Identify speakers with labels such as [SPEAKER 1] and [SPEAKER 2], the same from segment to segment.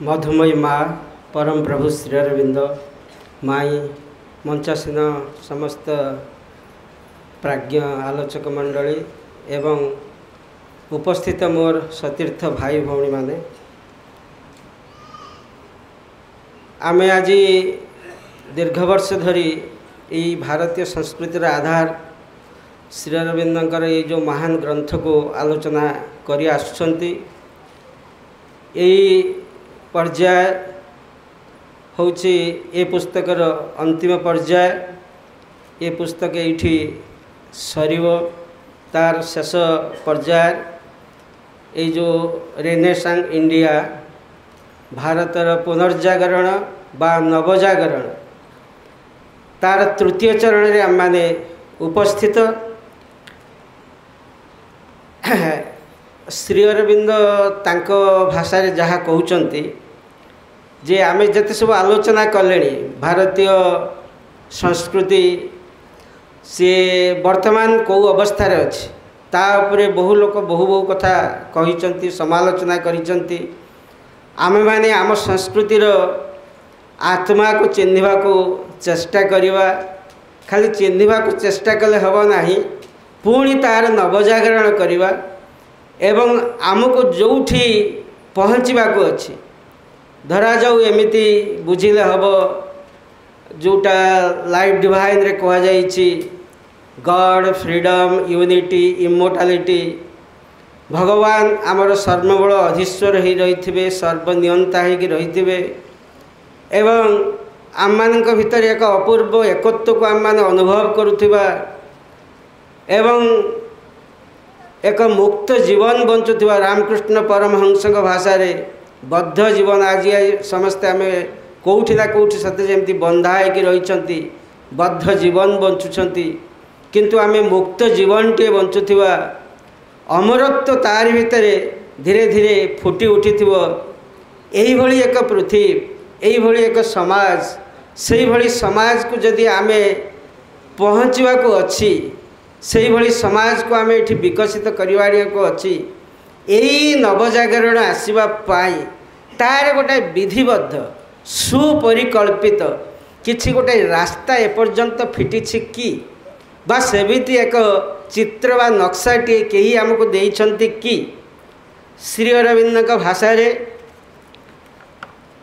[SPEAKER 1] मधुमयी माँ परम प्रभु श्री अरविंद माई मंचासीन समस्त प्राज्ञ आलोचक मंडली एवं उपस्थित मोर सतीर्थ भाई भौणी माने आमे आज दीर्घ वर्ष धरी यही भारतीय संस्कृतिर आधार श्री अरविंदर ये जो महान ग्रंथ को आलोचना करी आसुछंती यही पर्याय होची ए पुस्तकर अंतिम पर्याय। ये पुस्तक ये सरीब तार शेष पर्याय ये जो रेनेसां इंडिया भारतर पुनर्जागरण बा नवजागरण तार तृतीय चरण रे आम माने उपस्थित। श्री अरविंद तांको भाषा रे जहाँ कहउचंती जे आमे जते सब आलोचना कलेनी भारतीय संस्कृति से वर्तमान कौ अवस्था रे अछि ता उपरे बहु लोक बहु कथा कहिचंती समालोचना करिचंती। आमे माने आम संस्कृतिर आत्मा को चिन्हिबा को चेष्टा करिवा खाली चिन्हिबा को चेष्टा कले हबो नाही पुणी तार नवजागरण करिवा एवं आमको जोठी पहुँचवा को अच्छी धरा जाऊ एमिति बुझिले हम जोटा लाइफ डिवाइन रे कह जाइछि गॉड फ्रीडम यूनिटी इमोर्टालिटी भगवान आमर सर्वबल अधीश्वर ही रही सर्वनियंता ही रही एवं आम मान भितर एक अपूर्व एकत्व को आम मान अनुभव करुवा एवं एक मुक्त जीवन बंचुवा रामकृष्ण परमहंस भाषा रे बद्ध जीवन आज समस्ते आम कौटी ना कौटी सते जमी बंधा होगी रही बद्ध जीवन बंचुंट किंतु आम मुक्त जीवन टे बंचुवा अमरत्व तार भितर धीरे धीरे फुटी उठी यही भली एक पृथ्वी यही भली एक समाज से भली समाज को जदि आम पहुँचवा को अच्छी से भली समाज को आम ये विकसित करने को अच्छी यही नवजागरण आसवा तार गोटे विधिबद्ध सुपरिकल्पित किछि गोटे रास्ता एपर्यंत फिटी कि बा सेमिति एक चित्र बा नक्साटी कहीं आमको देइछंती कि श्री अरविंद भाषा रे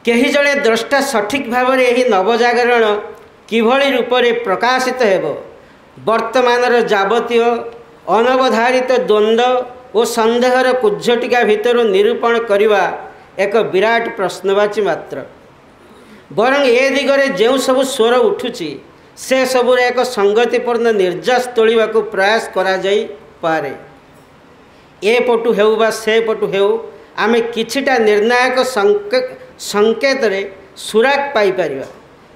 [SPEAKER 1] कहीं जड़े द्रष्टा सठिक भाव में यही नवजागरण किभली रूप से प्रकाशित हेबो वर्तमान जावतीय अनवधारित द्वंद्व और संदेहर कुज्झटिका भितर निरूपण करवा एक विराट प्रश्नवाची मात्र बरं ए दिगरे जो सब स्वर उठुची से सबुर एक संगतिपूर्ण निर्यास तोलिबा को प्रयास करा जाई पारे ए पटु हेउ बा से पटु हेउ आमे किछिटा निर्णायक संकेत रे सुराग पाई परिबा।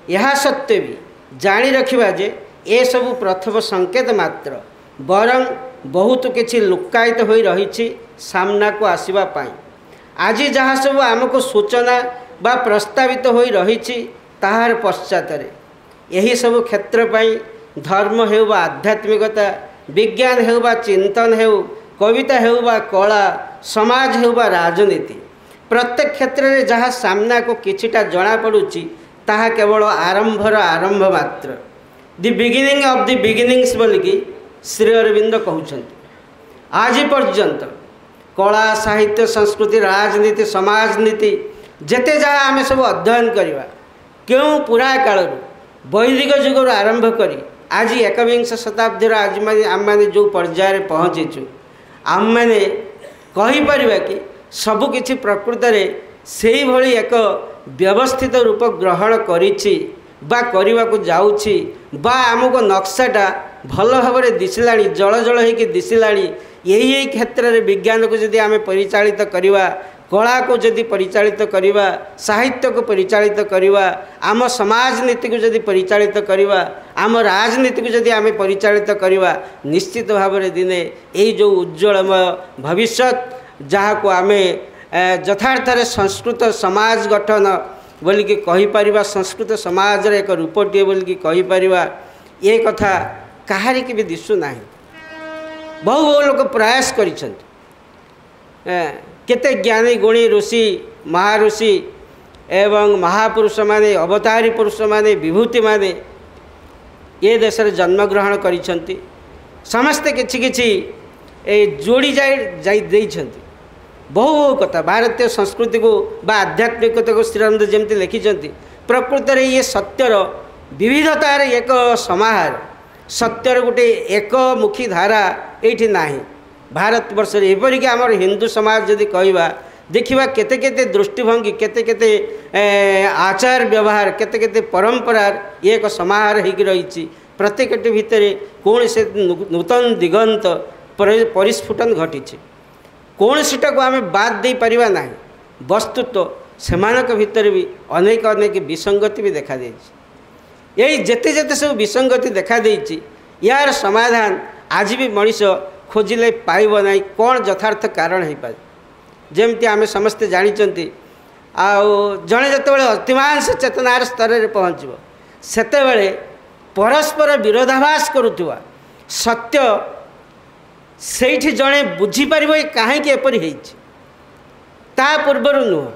[SPEAKER 1] यह सत्वे भी जानी रखिबा जे ए सबु प्रथम संकेत मात्र बरं बहुत किछि लुक्कायित होई रहिछि सामना को आसीबा पाई। आज जहाँ सब आमको सूचना बा प्रस्तावित होई रहिछि ताहार पश्चात यही सब क्षेत्र पाई धर्म हेउ बा आध्यात्मिकता विज्ञान हेउ बा चिंतन हेउ कविता हेउ बा कला समाज हेउ बा राजनीति प्रत्येक क्षेत्र में जहाँ सामना को किछिटा जना पड़ुछि ताहा केवल आरंभर आरंभ मात्र the beginning of the beginnings बोलिकी श्री अरविंद कहउछन्ति। आज पर्यंत कला साहित्य संस्कृति राजनीति समाजनीति जेते जहाँ आम सब अध्ययन करवा क्यों पुरा काल वैदिक जुगर आरंभ करी आज एकविंश शताब्दी आज आम मैंने जो पर्याय पहुँचीचु आम मैंने कहीपर कि सबकि प्रकृत से भली एक व्यवस्थित रूप ग्रहण करिछि बा करने को जाऊँगी बा आमको नक्साटा भल भाव में दिशला जल जल होगी दिशला यही क्षेत्र में विज्ञान को जदि आम परिचालित करवा कला को जदि परिचालित करवा साहित्य को परिचालित करवा आम समाज नीति को जदि परिचालित करवा आम राजनीति को जदि आम परिचालित करवा निश्चित भाव में दिने यही जो उज्ज्वलमय भविष्य जहाँ को आम यथार्थरे संस्कृत समाज गठन बोलिकी कहीपर संस्कृत समाज एक रूपटे बोलिकी कहीपर ये कथा कहारी की भी दिशु ना बहु बहु लोग प्रयास करिसेंति केते ज्ञानी गुणी ऋषि महाऋषि एवं महापुरुष माने अवतारी पुरुष माने विभूति माने ये देश में जन्मग्रहण करिसेंती समस्ते किछि किछि जोड़ी जाई बहु बहु कथा भारतीय संस्कृति को बा आध्यात्मिकता को श्रीअरविंद जमती लिखिं प्रकृत में ये सत्यर विविधतार एक समाहार सत्यर गोटे एकमुखी धारा ये ना भारत वर्ष एपरिक आम हिंदू समाज जदि कहवा देखा केते केते दृष्टिभंगी केते केते आचार व्यवहार केते केते परंपरार ये एक समाहार होगी रही प्रत्येक भितर कौन से नूतन दिगंत परिस्फुटन घटी कौन सीटा को आम बाद दे पारिबा नाही वस्तुत्व सेमानक भितर भी अनेक अनेक विसंगति भी देखा देछि यही जेते जेते सब विसंगति देखा देछि यार समाधान आज भी मनीष खोजिले पाइब नाही कौन यथार्थ कारण हो पाए जमती आम समस्ते जानी आउ जड़े जिते अतिमांश चेतनार स्तर में पहुँचब सेतेबेले परस्पर विरोधाभास करुवा सत्य से जड़े बुझीपर कहीं एपरी ता पूर्वर नुह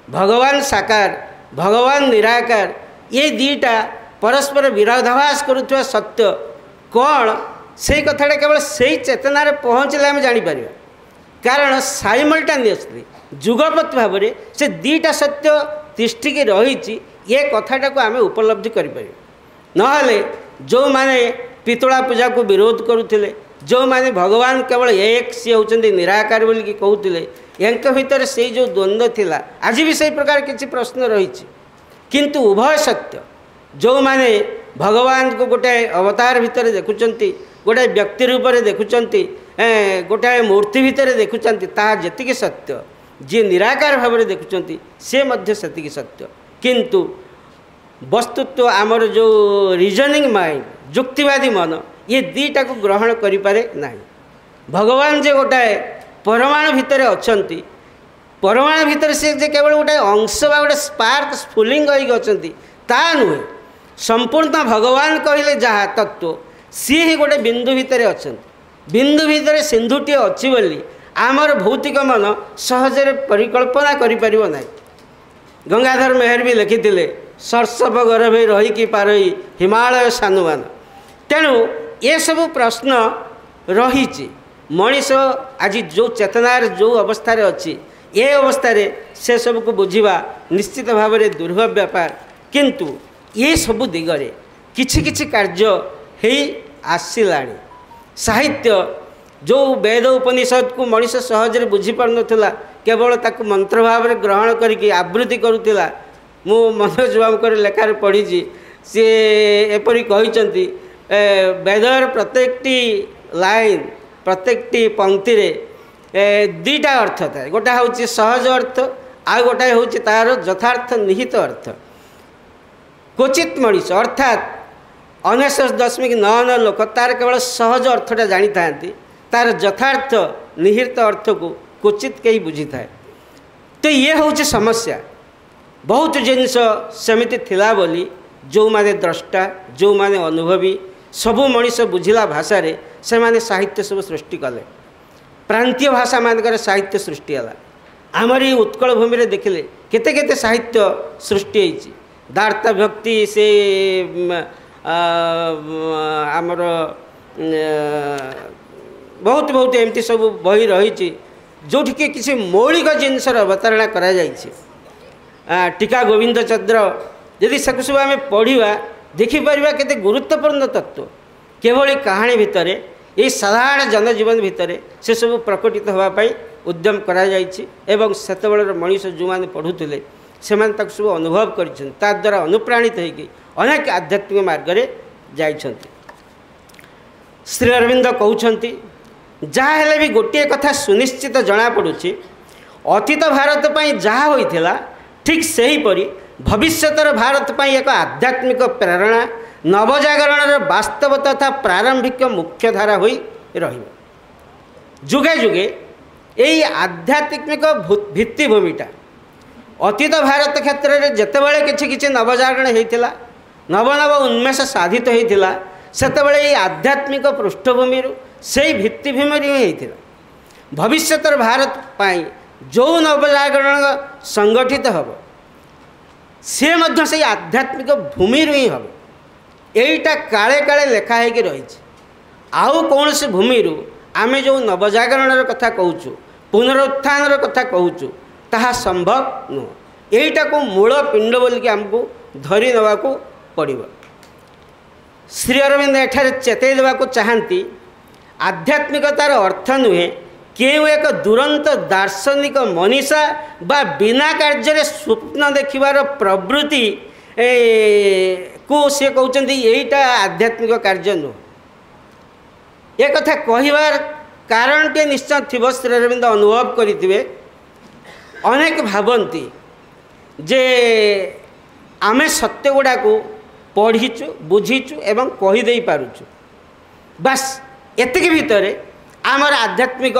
[SPEAKER 1] भगवान साकार भगवान निराकार ये दीटा परस्पर विरोधाभास करुवा सत्य कौन से कथाटा केवल से चेतनार पहुँचले आम जापर कारण साइमल्टेनियसली जुगपत भाव से दीटा सत्य तिष्ठिकी रही ये कथाटा को आम उपलब्धि करें नहले जो माने पितला पूजा को विरोध करुले जो माने भगवान केवल एक सी होती निराकार बोलिकी कहते यांक भितर से जो द्वंद्व थिला आज भी से प्रकार किसी प्रश्न रही किंतु उभय सत्य जो माने भगवान को गोटे अवतार भितर देखुंट गोटे व्यक्ति रूप में देखुंट गोटाए मूर्ति भितर देखुंट जी सत्य जी निराकार भाव में देखुंट सी सेतिकी सत्य किंतु वस्तुत्व आमर जो रिजनिंग माइंड जुक्तिवादी मन ये दीटा को ग्रहण करें ना भगवान जे गोटाए परमाणु भितर अच्छा परमाणु भितर से जे केवल गोटे अंश बा गोटे स्पार्क स्फुलिंग ता नुहे संपूर्ण भगवान कहले जहाँ तत्व सी ही गोटे बिंदु भितर अच्छा बिंदु भितर सिंधुटी अच्छी बोली आमर भौतिक मन सहजरे परिकल्पना करिपारिब नाही गंगाधर मेहर भी लिखिथिले सर्षप गर्भे रहीकि पारई हिमालय सानुमान तेणु ये सब प्रश्न रही मनीष आज जो चेतनार जो अवस्था अच्छी ये अवस्था से सब को बुझा निश्चित भाव में दुर्लभ व्यापार किंतु ये सब दिगरे किछि किछि कार्य ही आसिलाणी साहित्य जो वेद उपनिषद को मनीष सहजरे बुझीपार नाला केवल ताकू मंत्र भाव में ग्रहण करके आवृत्ति करुला मु मनोज बाबूकर लेखार पढ़ी सी एपरी कहते वेदर प्रत्येकटी लाइन प्रत्येकटी पंक्ति दीटा अर्थ थाए गोटा हूँ सहज अर्थ आ गोटाए हूँ तार यथार्थ निहित अर्थ क्वचित मनीष अर्थात 99.9 लोक तार केवल सहज अर्थटा जानी था तार यथार्थ निहित अर्थ को क्वचित कहीं बुझी थाए तो ये हूँ समस्या बहुत जिनस सेमिति थिला बोली जो माने द्रष्टा जो माने अनुभवी सबू मनीष बुझिला भाषा रे से माने साहित्य सब सृष्टि कले प्रांतीय भाषा मानकर साहित्य सृष्टि है आमरी उत्कल भूमि रे देखिले केते केते साहित्य सृष्टि होती दार्ता भक्ति से आमर बहुत बहुत एमती सब बही रही जो किसी मौलिक जिनसर अवतारणा करा टीका गोविंद चंद्र यदि सब सब आम पढ़ा देखिपर केते गुरुत्वपूर्ण तत्व केवल कहानी भितर ये साधारण जनजीवन भितर से सब प्रकटित होगापाई उद्यम करा सेतबेलर मनीष जो मैंने पढ़ुले से सब अनुभव कर अनुप्राणित होगी अनेक आध्यात्मिक मार्ग में जाइछन्ति श्री अरविंद कहते जहाँ हेले भी गोटे कथा सुनिश्चित जना पड़ुछि अतीत भारत पर जहाँ होइथिला ठीक सेहीपरि भविष्यतर भारत पर एक आध्यात्मिक प्रेरणा नवजागरण वास्तव तथा प्रारंभिक मुख्य धारा होई रहिबो जुगे जुगे यही आध्यात्मिक भित्तिभूमिटा अतीत भारत क्षेत्र में जितेबाला कि नवजागरण होता नव नव उन्मेष साधित होता सेतबेले ये आध्यात्मिक पृष्ठभूमि से भित्तिभूमि होता भविष्यतर भारत पाई जो नवजागरण संगठित हम सी से आध्यात्मिक भूमि ही हम यहीटा काले काले लेखाई रही आउ कौन से भूमि आम जो नवजागरण कथा कहूँ पुनरुत्थान कथा कहूँ ताहा संभव नुह यहीटा को मूल पिंड बोलिकी आमको धरी नवा पड़ो। श्री अरविंद एठारे चेतई देवाक चाहती आध्यात्मिकतार अर्थ नुहे केउ एक दुरंत दार्शनिक मनीषा बा बिना कार्य स्वप्न देखिबार प्रवृत्ति को सी कहते यहीटा आध्यात्मिक कार्य नुह। एक कथा कहबार कारण टे निश्चय थी श्री अरविंद अनुभव करेंगे। अनेक भावती जे आमे सत्य गुड़ा को पढ़ीचु बुझीचु एवं कहीदे पारुचु बस एतिक भितर आमर आध्यात्मिक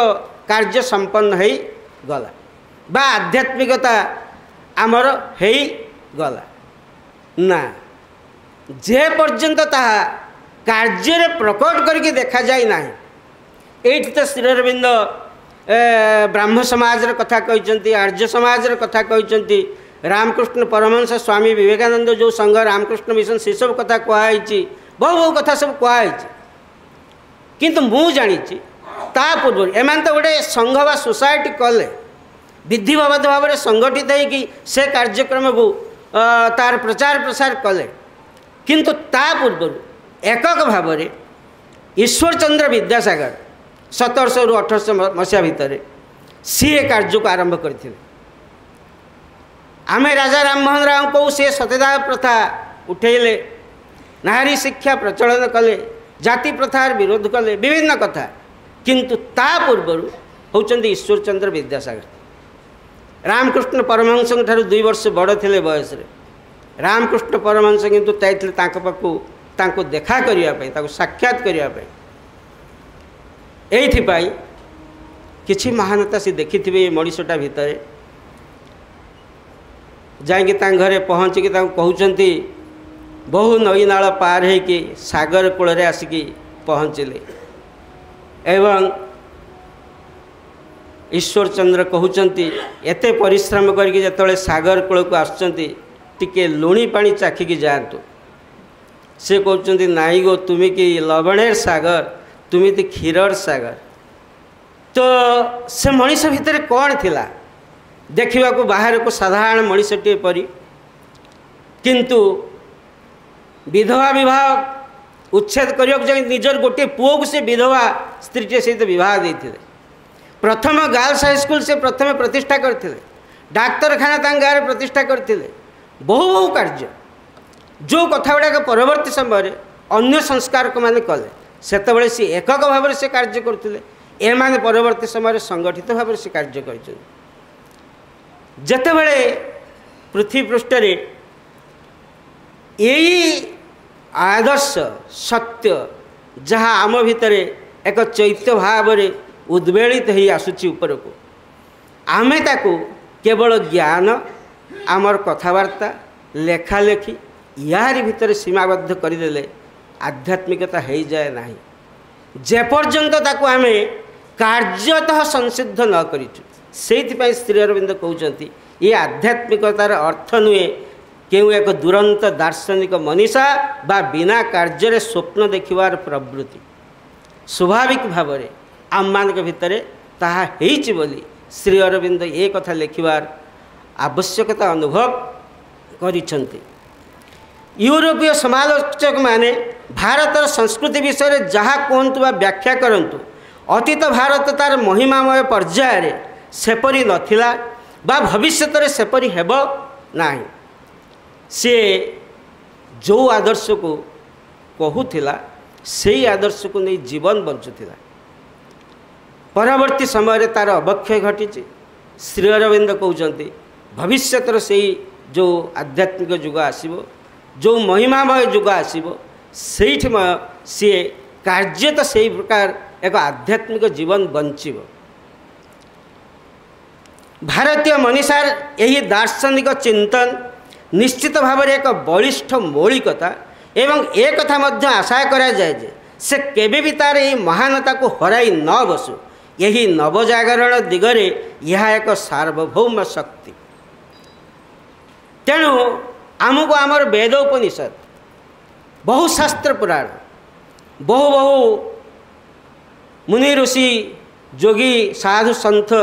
[SPEAKER 1] कार्य संपन्न हो गला बा आध्यात्मिकता आमर हो गला ना जे पर्यंत ताहा कार्य प्रकट करके देखा जाए ना ये तो श्री अरविंद ब्राह्म समाज कथा कहते आर्य समाज कथा कहते रामकृष्ण परमहंस स्वामी विवेकानंद जो संघ रामकृष्ण मिशन से सब कथा कहुई बहु बहु कथा सब कहुई किंतु मु जानी ता पूर्व एम तो गोटे संघ बा सोसाइटी कले विधिबद्ध भाव में संगठित होगी से कार्यक्रम को तार प्रचार प्रसार कले किंतु ता पूर्व एकक भाव में ईश्वर चंद्र विद्यासागर 1700 रु 1800 मसीहा भितर सी कार्य को आरंभ करते आमे राजा राम मोहन राव को सी सत्यदाह प्रथा उठेले नारी शिक्षा प्रचलन कले जाति प्रथार विरोध कले विभिन्न कथा किंतु ता पूर्व होचंदी ईश्वर चंद्र विद्यासागर रामकृष्ण परमहंस ठारू 2 वर्ष बड़ थे बयस रामकृष्ण परमहंस किंतु जाइथिले तांको पाखु तांको देखा करने साक्षात करने एइथिपाई किछि महानता से देखिथिबे मनीषटा भितर जाइके घरे पहुँचिकी कहते बहु नई नाल पार होकि सागर कूल आसिकी पहुँचले एवं ईश्वर चंद्र कहते एते परिश्रम करके जिते सागर कूल को आसुँचे टिके लुणी पानी चाखिकी जातु से कहते नाई गो तुम कि लवणेर सागर तुम तो क्षीरर सागर तो से मनीष भितर कौन थिला देखा बाहर को साधारण मनीषटे परी किंतु विधवा विवाह उच्छेद करने निजर गोटे पुओ को से विधवा स्त्री सहित बह देते प्रथम गर्ल्स हाईस्कल से प्रथम प्रतिष्ठा करते डाक्तरखाना गाँव में प्रतिष्ठा करते बहु बहु कार्य जो कथा गुड़ाक परवर्ती समय अन्य संस्कारक मैंने कले से सी एकक भाव से कार्य करते एमाने परवर्ती समय संगठित भाव से कार्य कर जेतेबेले पृथ्वी पृष्ठ यही आदर्श सत्य जहाँ आम भितर एक चैत्य भाव में उद्वेलित हो आसुची ऊपर को आमे ताकू केवल ज्ञान आमर कथबार्ता लेखालेखी यारी भितर सीमाबद्ध करदेले आध्यात्मिकता हो जाए ना जेपर्यंत ताकू आमे कार्यतः संसिद्ध न करिचु से श्री अरविंद कहते ये आध्यात्मिकतार अर्थ नुहे क्यों एक दुरंत दार्शनिक मनीषा बा बिना कार्य स्वप्न देखिबार प्रवृत्ति स्वाभाविक भाव में आम मान भितर ताहा हेइछि बोली श्री अरविंद ये कथा लिखिबार आवश्यकता अनुभव करिसेंति। यूरोपीय समालोचक माने भारतर संस्कृति विषय जहाँ कहतु बा व्याख्या करंतु अतीत भारत तार महिमामय पर्यायर सेपरी नथिला बा भविष्य में सेपरी हेब नाही से जो आदर्श को कहूला से आदर्श को नहीं जीवन बंचुला परवर्ती समय तार अवक्षय घटी श्री अरविंद कहते भविष्य से जो आध्यात्मिक युग आसब जो महिमामय युग आसब से सी कार्य तो से प्रकार एक आध्यात्मिक जीवन बंचब। भारतीय मनीषार यही दार्शनिक चिंतन निश्चित भाव में एक बलिष्ठ मौलिकता एवं एक कथा मध्य आशा करा जाए जे से केबे भी तार यही महानता को हराई न बसु यही नवजागरण दिगरे यह एक सार्वभौम शक्ति। तेणु आमको आमर वेद उपनिषद बहु शास्त्र पुराण बहु बहु मुनि ऋषि जोगी साधु सन्थ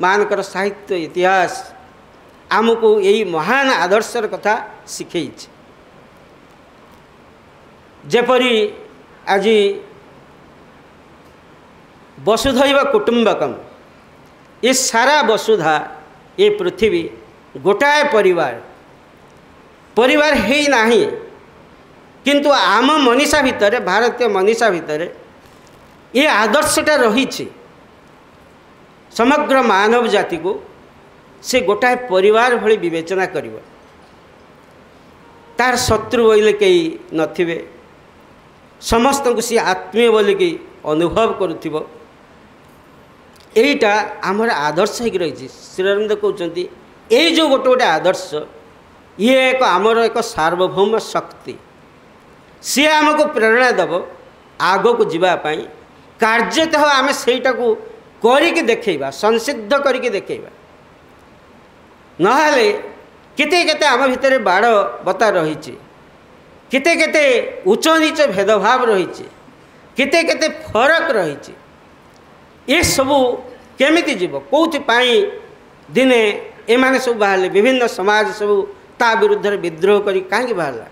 [SPEAKER 1] मानकर साहित्य इतिहास आमको यही महान आदर्शर कथा शिखई जेपरी आज वसुधैव कुटुंबकम ये सारा वसुधा ये पृथ्वी गोटाए परिवार परिवार है नहीं किंतु आम मनीषा भितर भारतीय मनीषा भितर ये आदर्शटा रही समग्र मानव जाति को से गोटाए परिवार भली विवेचना करिव तार शत्रु बोले कई नथिबे समस्त को सी आत्मीय बोल कि अनुभव करुथिबो एटा आमर आदर्श हो रही श्रीअरविंद कहते ये जो गोटे गोटे आदर्श ये एक आमर एक सार्वभौम शक्ति सी आमको प्रेरणा दब आग को जीवाई कार्यतः आम सेटा को करिके देखा संसिद्ध करके देखा नहले केते केते आम भितर बाड़ बता रही केते केते उच्च नीच भेदभाव रही केते केते फरक रही ये सबू केमिति जीव कौपाई दिने एमाने सब बाहर विभिन्न समाज सबू ता विरुद्ध विद्रोह करी कहीं बाहर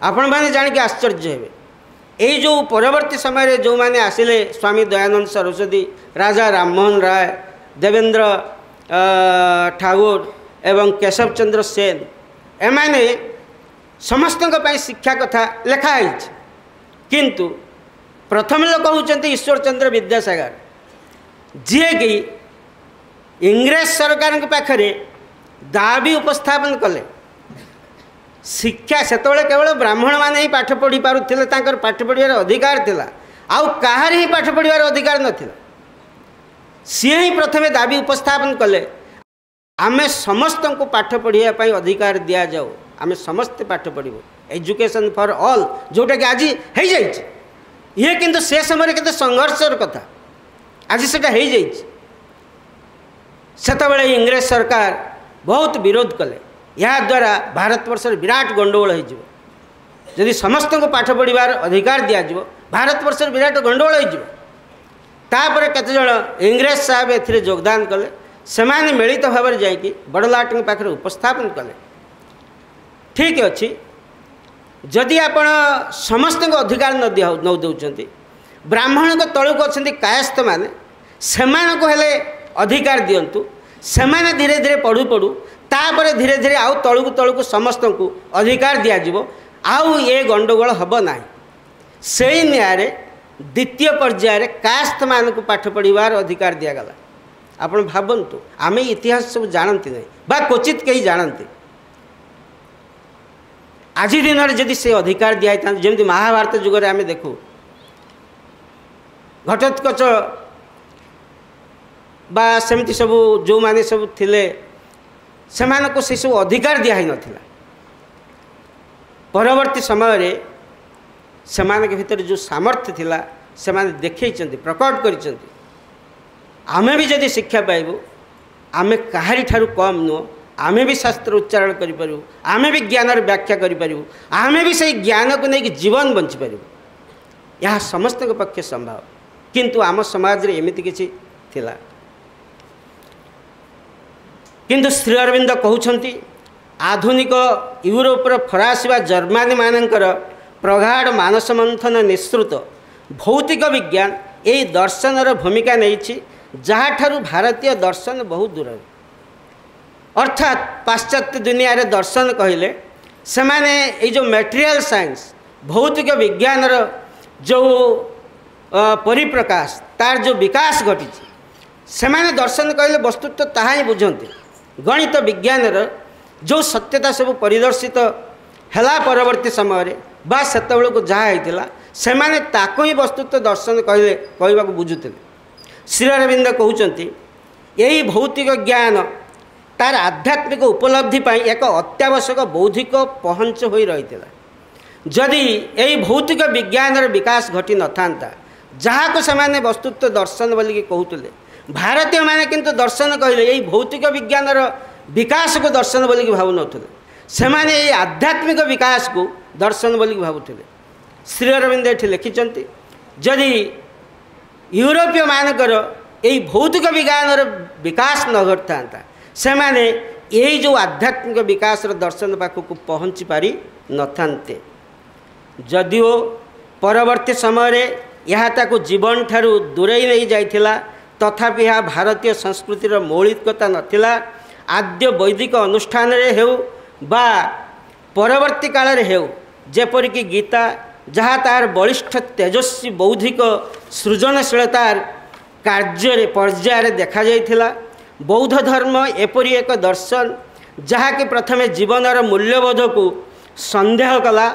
[SPEAKER 1] आपण मैंने जानिक आश्चर्य हे यही जो परवर्ती समय जो मैंने आसिले स्वामी दयानंद सरस्वती राजा राममोहन राय देवेंद्र ठाकुर एवं केशव चंद्र सेन एमाने समस्त शिक्षा कथा लिखाई किंतु प्रथम लोक होती ईश्वर चंद्र विद्यासागर जी कि इंग्रेज सरकार के पाखरे दाबी उपस्थापन कले शिक्षा से केवल ब्राह्मण माने ही पाठ पढ़ी पारुथिले तांकर पाठ पढ़िबार अधिकार थिला आउ काहार ही पाठ पढ़िबार अधिकार नथिला सी ही प्रथम दाबी उपस्थापन कले आमे समस्त को पाठ पढ़िया पई अधिकार दिया जाओ आमे समस्त पाठ पढ़िबो एजुकेशन फॉर ऑल जोटा कि आज हो जाइए ये किंतु से समय केते संघर्षर कथा आज सेटा हो जाइए सेतबेले इंग्रेज सरकार बहुत विरोध कले या द्वारा भारतवर्ष विराट गंडगोल हो समस्त को पाठ पढ़िबार अधिकार दिज्व भारतवर्ष विराट गंडगोल होपर केते जण इंग्रेज साहब ए योगदान कले से मिलित भाव में जाकि बड़लाट पाखे उपस्थापन कले ठीक अच्छी जदि आपण समस्त को अधिकार न दिया न दौरान ब्राह्मण को तलुक अच्छा कायस्थ मैंने से अधिकार दिंतु से धीरे धीरे पढ़ू पढ़ू तापर धीरे धीरे आउ तलुक तलुक समस्त को अधिकार दिज्व आउ ये गंडगोल हम ना से न्याय द्वितीय पर्यायर कायस्थ मान को पाठ पढ़ार अधिकार दिगला आपण भावतु आम इतिहास सब जानती नहीं बा क्वचित कहीं जानते आज दिन में जदि से अधिकार दिया जमी महाभारत जुगर आम देखू घटोत्कच बा सेमती सब जो माने सब थिले सेमान को से सब अधिकार दिया नथिला परवर्ती समय सेमान के भीतर जो सामर्थ्य थिला सेमान देखैछन्ति प्रकट करिछन्ति आमे भी जदि शिक्षा पाइबु आमे काहारी ठारू कम नुह आमे भी शास्त्र उच्चारण करिपारू आमे भी ज्ञानर व्याख्या करिपारू आमे भी सही ज्ञान को नहीं जीवन बंची पारू यह समस्त पक्षे संभव किंतु आम समाज रे एमिति किछि थिला किंतु श्री अरविंद कहउछन्ति आधुनिक यूरोपर फरासी जर्मानी मानकर प्रगाढ़ मानस मंथन निःसृत भौतिक विज्ञान यही दर्शनर भूमिका नहीं जहाँ ठारू भारतीय दर्शन बहुत दूर अर्थात पाश्चात्य दुनिया रे दर्शन कहले से माने ये जो मटेरियल साइंस भौतिक विज्ञान जो परिप्रकाश तार जो विकास घटी से माने दर्शन कहले वस्तुत्व ताहा ही बुझंती गणित विज्ञान जो सत्यता सब परिदर्शित हैला परवर्ती समय बा सेतबेल को जहाँ होता से माने ताको ही वस्तुत्व दर्शन कहले कहवा बुझुते श्री अरविंद कहते यही भौतिक ज्ञान तार आध्यात्मिक उपलब्धि पाई एक अत्यावश्यक बौद्धिक पहंच हो रही जदि यही भौतिक विज्ञान विकास घटी न था जहाँ को से वस्तुत्व दर्शन बोलिकी कहते भारतीय माने किंतु दर्शन कहले यही भौतिक विज्ञान विकास को दर्शन बोलिकी भाव नुले सेमाने ये आध्यात्मिक विकास को दर्शन बोली भावुले। श्री अरविंद ये लिखिं जदि यूरोपीय मानकर यही भौतिक विज्ञान विकास न घटा से माने यही जो आध्यात्मिक विकास दर्शन पाखक पहुँची पारि न थांते। जदिओ परवर्ती समय यह ताकू जीवन ठारू दूरे नहीं जाइथिला तथापि यह भारतीय संस्कृतिर मौलिकता नथिला। आद्य वैदिक अनुष्ठान रे हेउ बा परवर्ती काल रे हेउ जेपरिक गीता जहाँ तार बलिष्ठ तेजस्वी बौद्धिक सृजनशीलतार कार्य पर्यायर देखा जाइथिला। बौद्ध धर्म एपरी एक दर्शन जहाँकि प्रथमे जीवनर मूल्यबोध को संदेह कला।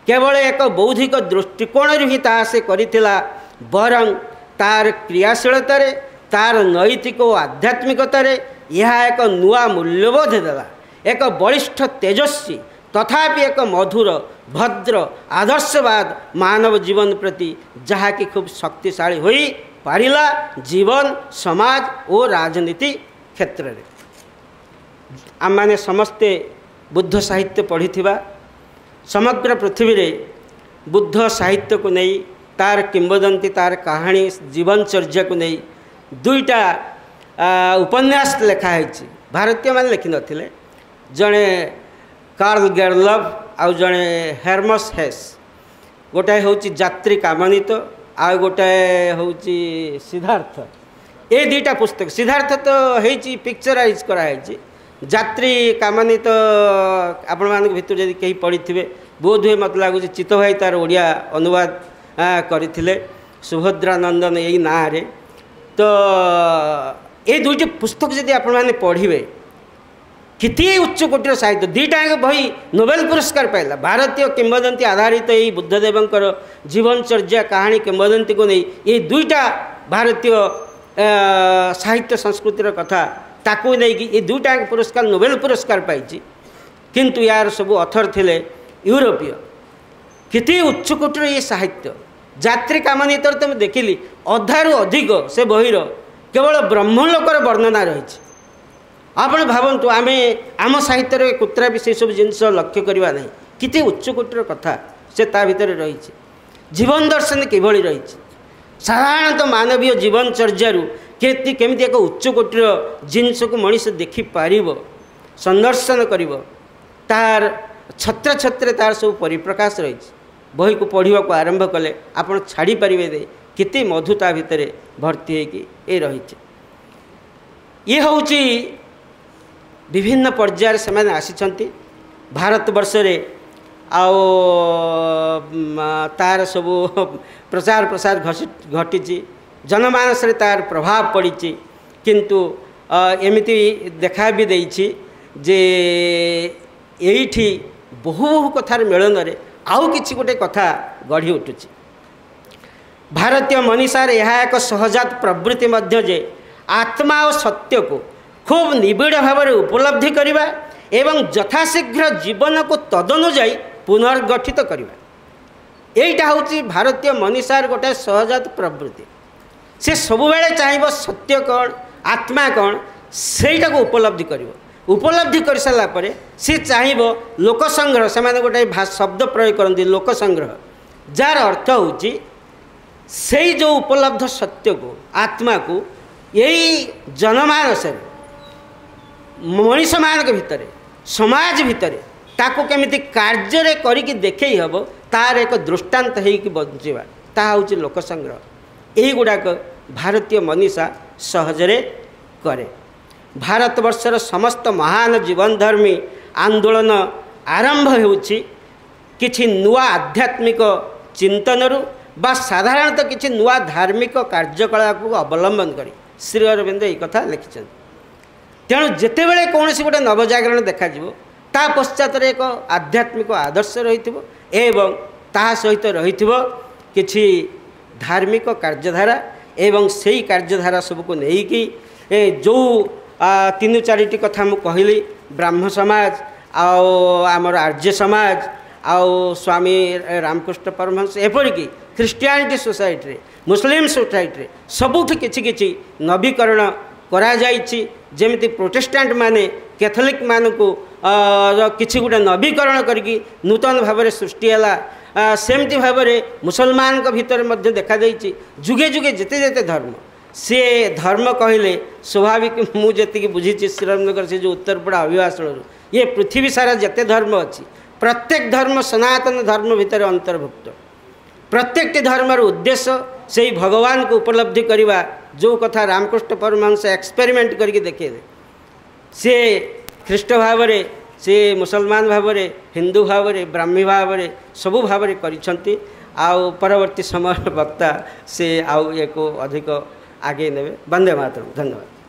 [SPEAKER 1] केवल एक बौद्धिक दृष्टिकोण ही ता से करिथिला बरं तार क्रियाशीलतार तार नैतिक और आध्यात्मिकतार यह एक नुआ मूल्यबोध देला। एक बलिष्ठ तेजस्वी तथापि एक मधुर भद्र आदर्शवाद मानव जीवन प्रति जहाँकि खूब शक्तिशाली होई पारिला जीवन समाज और राजनीति क्षेत्र में। आम माने समस्ते बुद्ध साहित्य पढ़िथिबा समग्र पृथ्वी रे बुद्ध साहित्य को नहीं तार किंवदंती तार कहानी जीवनचर्या को नहीं दुईटा उपन्यास लिखाई। भारतीय मान लिखि नथिले जड़े कार्ल गेरलव आउ जड़े हेर्मस हेस। गोटाए हूँ यात्री कामनित आउ गोटाए हूँ सिद्धार्थ। ये दुईटा पुस्तक सिद्धार्थ तो होती पिक्चराइज कराई। यात्री कामनित आपण मान भर जब कहीं पढ़ी थे बोध हुए मत लगुच चित्त भाई तार ओडिया अनुवाद करथिले सुभद्रानंदन यही ना रे। तो ये दुईटी पुस्तक जदि आपण मैंने पढ़े कितने उच्च कोटीर साहित्य दुईटा बही नोबेल पुरस्कार पाइला। भारतीय किंवदंती आधारित यही बुद्धदेवंकर जीवनचर्या कहानी किंवदंती को नहीं ये दुईटा भारतीय साहित्य संस्कृतिर कथा ताकू नहीं कि ये दुईटा पुरस्कार नोबेल पुरस्कार पाई। किंतु यार सब अथर थे यूरोपीय कितने उच्च कोटीर ये साहित्य। यात्री कामनित तो मैं देखिली अधारू अधिक से बहिर केवल ब्रह्मलोकर वर्णना रही। आप भावतु आम आम साहित्य कुत्रा भी से सब जिनस लक्ष्य करवा नहीं कितने उच्च कोटीर कथा से ता भितर रही। जीवन दर्शन किभली रही साधारणतः मानवीय जीवनचर्यारू केमती एक उच्च कोटीर जिनस को मनीष देखिपार संदर्शन कर तार छत्र छत्रे तार सब परिप्रकाश रही। बही को पढ़ा को आरंभ कले आप छाड़ी पारे दे कितने मधुता भितर भर्ती होगी रही। ये हूँ विभिन्न पर्यायर से मैंने आसी भारत वर्ष रे आओ तार सब प्रचार प्रसार घटी जनमानस रे तार प्रभाव पड़ी। किंतु एमिति देखा भी देइछि जे एठी बहु बहु कथार मेलन रे आउ किछि गोटे कथा गढ़ी उठुछि। भारतीय मनीषार यह एक सहजात प्रवृत्ति मध्य जे आत्मा और सत्य को खूब निबिड़ भाव में उपलब्धि करवा एवं यथाशीघ्र जीवन को तदनुजाई पुनर्गठित करवा यहीटा हूँ भारतीय मनीषार गोटे सहजात प्रवृत्ति। से सबुबले चाहब सत्य कौन आत्मा कौन सेटा को उपलब्धि कर उपलब्धि कर सारा पर सी चाहब लोकसंग्रह से गोटे शब्द प्रयोग करती लोकसंग्रह जार अर्थ हूँ से जो उपलब्ध सत्य को आत्मा को यही जनमानस मनीष मान भितर समाज भितर ताको केमिति कार्य करिकी देखई हब तार एक दृष्टांत होगी बंचवा ता हूँ लोकसंग्रह। यही गुड़ाक भारतीय मनीषा सहजरे करे। भारतवर्षर समस्त महान जीवनधर्मी आंदोलन आरंभ होउछि किछि नुआ आध्यात्मिक चिंतनरू बा साधारणतः किछि नुआ धार्मिक कार्यकलाप को अवलंबन करी श्री अरविंद ये कथा लिखिछन। तेणु जितेबले कौन गोटे नवजागरण देखा ता पश्चात एक आध्यात्मिक आदर्श रही एवं ता सहित रही किछि धार्मिक कार्यधारा एवं सही कार्यधारा सबको लेकिन जो तीन चारिटी कथा मु कहली ब्राह्म समाज आमर आर्य समाज आउ स्वामी रामकृष्ण परमहंस एपरिकी ख्रीष्टियानिटी सोसाइटी मुस्लिम सोसाइटी सबुठ किछि किछि नवीकरण करा जाइछि। जेमिति प्रोटेस्टांट माने कैथोलिक मान को किछि गुटे नवीकरण करके नूतन भाव सृष्टि है सेमती भाव मुसलमान भितर मध्य देखा देइछि जुगे जुगे जेते जेते धर्म सी धर्म कहले स्वाभाविक मुझे बुझी श्रीरामनगर से जो उत्तरपड़ा अभिभाषण ये पृथ्वी सारा जेते धर्म अच्छी प्रत्येक धर्म सनातन धर्म भितर अंतर्भुक्त प्रत्येक धर्मर उद्देश्य से भगवान को उपलब्धि करवा जो कथा रामकृष्ण परमहंस एक्सपेरिमेंट करके देखे सी ख्रीष्ट भाव से मुसलमान भाव हिंदू भाव ब्राह्मी भाव सबु भाव करिसेंती आउ परवर्ती समय वक्ता से आउ एक अधिक आगे नेबे। वंदे मातरम। धन्यवाद।